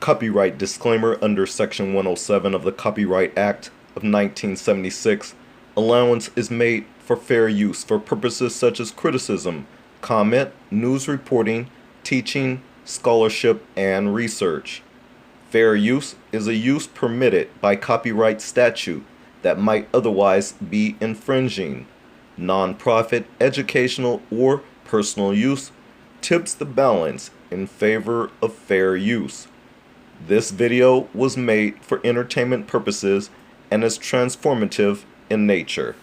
Copyright disclaimer under Section 107 of the Copyright Act of 1976. Allowance is made for fair use for purposes such as criticism, comment, news reporting, teaching, scholarship, and research. Fair use is a use permitted by copyright statute that might otherwise be infringing. Non-profit, educational, or personal use tips the balance in favor of fair use. This video was made for entertainment purposes and is transformative in nature.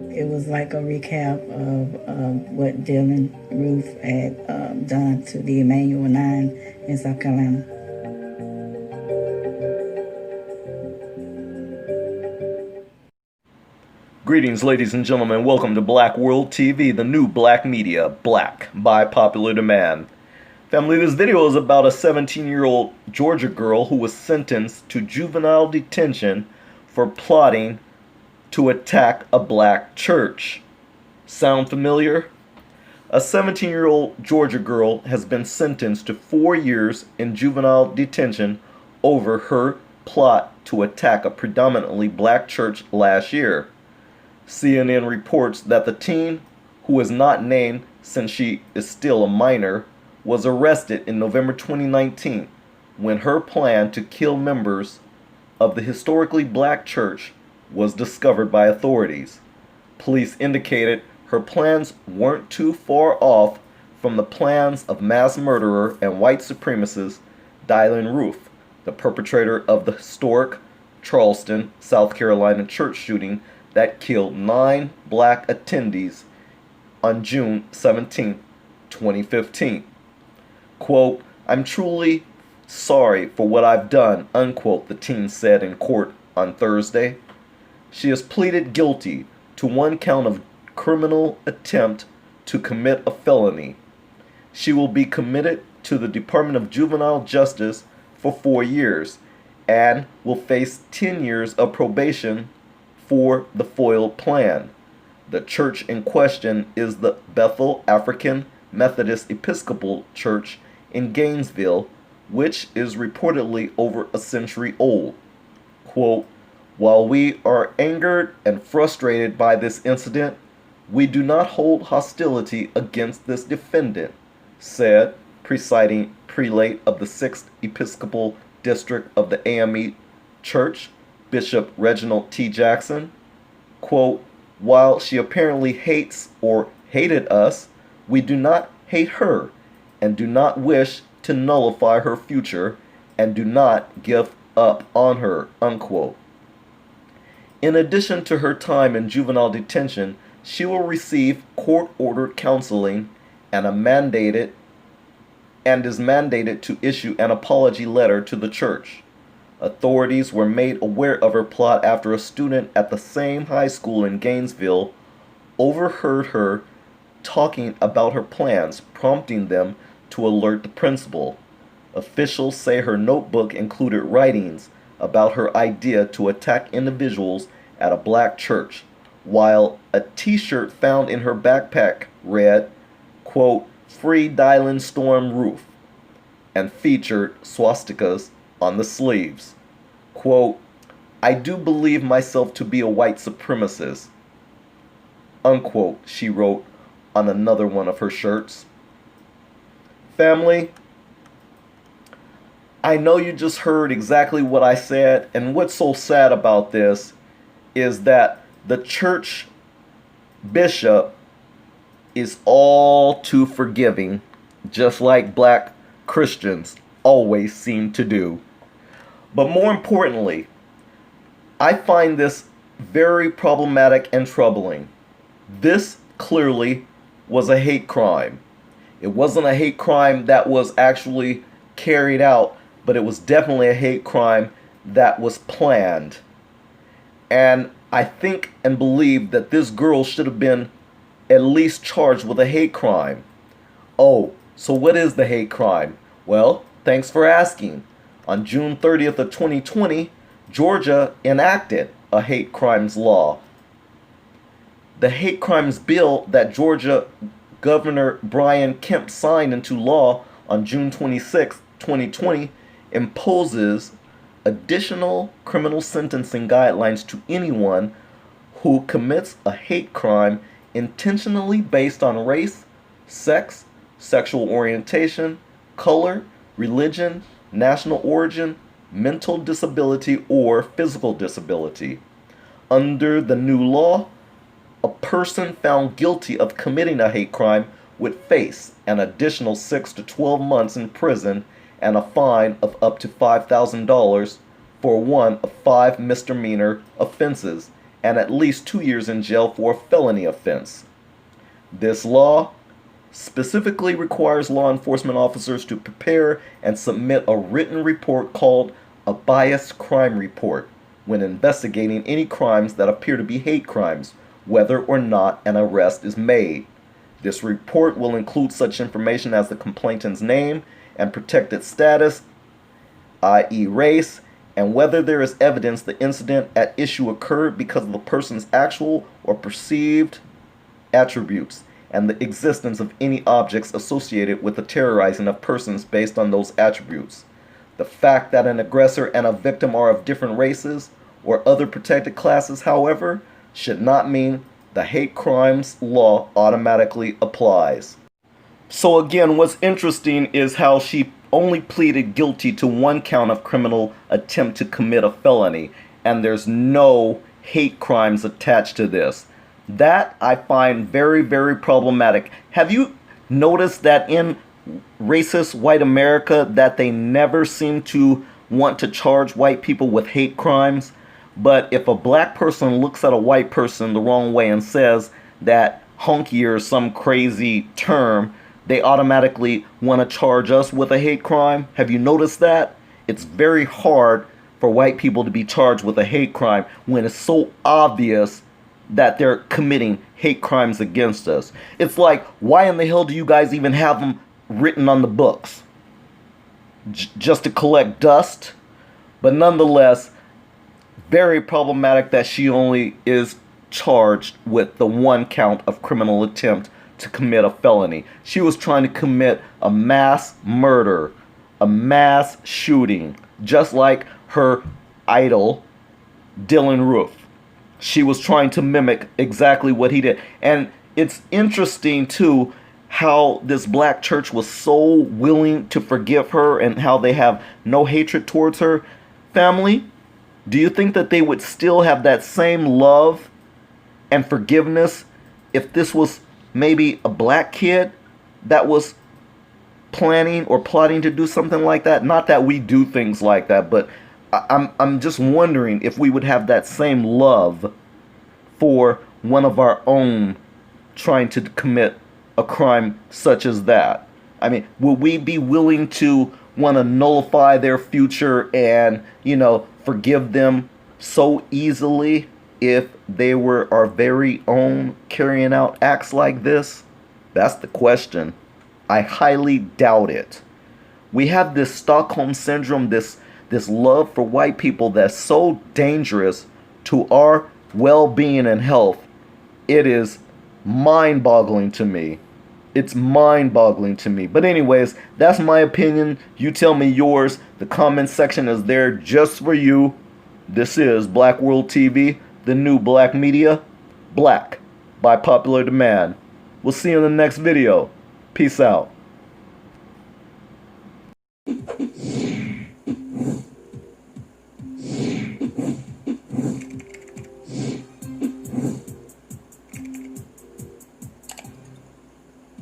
It was like a recap of what Dylan Roof had done to the Emmanuel 9 in South Carolina. Greetings, ladies and gentlemen. Welcome to Black World TV, the new black media, black by popular demand. Family, this video is about a 17-year-old Georgia girl who was sentenced to juvenile detention for plotting to attack a black church. Sound familiar? A 17-year-old Georgia girl has been sentenced to 4 years in juvenile detention over her plot to attack a predominantly black church last year. CNN reports that the teen, who is not named since she is still a minor, was arrested in November 2019 when her plan to kill members of the historically black church was discovered by authorities. Police indicated her plans weren't too far off from the plans of mass murderer and white supremacist Dylan Roof, the perpetrator of the historic Charleston, South Carolina church shooting that killed 9 black attendees on June 17, 2015. Quote, "I'm truly sorry for what I've done," unquote, the teen said in court on Thursday. She has pleaded guilty to 1 count of criminal attempt to commit a felony. She will be committed to the Department of Juvenile Justice for 4 years and will face 10 years of probation for the foiled plan. The church in question is the Bethel African Methodist Episcopal Church in Gainesville, which is reportedly over a century old. Quote, "While we are angered and frustrated by this incident, we do not hold hostility against this defendant," said presiding prelate of the 6th Episcopal District of the AME Church, Bishop Reginald T. Jackson. Quote, "While she apparently hates or hated us, we do not hate her and do not wish to nullify her future and do not give up on her," unquote. In addition to her time in juvenile detention, she will receive court-ordered counseling and is mandated to issue an apology letter to the church. Authorities were made aware of her plot after a student at the same high school in Gainesville overheard her talking about her plans, prompting them to alert the principal. Officials say her notebook included writings about her idea to attack individuals at a black church, while a t-shirt found in her backpack read, quote, "Free Dylan Storm Roof," and featured swastikas on the sleeves. Quote, "I do believe myself to be a white supremacist," unquote, she wrote on another one of her shirts. Family, I know you just heard exactly what I said, and what's so sad about this is that the church bishop is all too forgiving, just like black Christians always seem to do. But more importantly, I find this very problematic and troubling. This clearly was a hate crime. It wasn't a hate crime that was actually carried out, but it was definitely a hate crime that was planned. And I think and believe that this girl should have been at least charged with a hate crime. Oh, so what is the hate crime? Well, thanks for asking. On June 30th of 2020, Georgia enacted a hate crimes law. The hate crimes bill that Georgia Governor Brian Kemp signed into law on June 26, 2020, imposes additional criminal sentencing guidelines to anyone who commits a hate crime intentionally based on race, sex, sexual orientation, color, religion, national origin, mental disability, or physical disability. Under the new law, a person found guilty of committing a hate crime would face an additional 6 to 12 months in prison and a fine of up to $5,000 for one of 5 misdemeanor offenses and at least 2 years in jail for a felony offense. This law specifically requires law enforcement officers to prepare and submit a written report called a biased crime report when investigating any crimes that appear to be hate crimes, whether or not an arrest is made. This report will include such information as the complainant's name and protected status, i.e. race, and whether there is evidence the incident at issue occurred because of the person's actual or perceived attributes, and the existence of any objects associated with the terrorizing of persons based on those attributes. The fact that an aggressor and a victim are of different races or other protected classes, however, should not mean the hate crimes law automatically applies. So again, what's interesting is how she only pleaded guilty to one count of criminal attempt to commit a felony, and there's no hate crimes attached to this. That I find very, very problematic. Have you noticed that in racist white America that they never seem to want to charge white people with hate crimes? But if a black person looks at a white person the wrong way and says that honky or some crazy term, they automatically want to charge us with a hate crime. Have you noticed that? It's very hard for white people to be charged with a hate crime when it's so obvious that they're committing hate crimes against us. It's like, why in the hell do you guys even have them written on the books? Just to collect dust? But nonetheless, very problematic that she only is charged with the one count of criminal attempt to commit a felony. She was trying to commit a mass murder, a mass shooting, just like her idol, Dylan Roof. She was trying to mimic exactly what he did. And it's interesting, too, how this black church was so willing to forgive her and how they have no hatred towards her. Family, do you think that they would still have that same love and forgiveness if this was maybe a black kid that was planning or plotting to do something like that? Not that we do things like that, but I'm just wondering if we would have that same love for one of our own trying to commit a crime such as that. I mean, would we be willing to want to nullify their future and, forgive them so easily if they were our very own carrying out acts like this? That's the question. I highly doubt it. We have this Stockholm syndrome, this love for white people that's so dangerous to our well-being and health. It is mind-boggling to me. It's mind-boggling to me. But anyways, that's my opinion. You tell me yours. The comment section is there just for you. This is Black World TV, the new black media. Black, by popular demand. We'll see you in the next video. Peace out.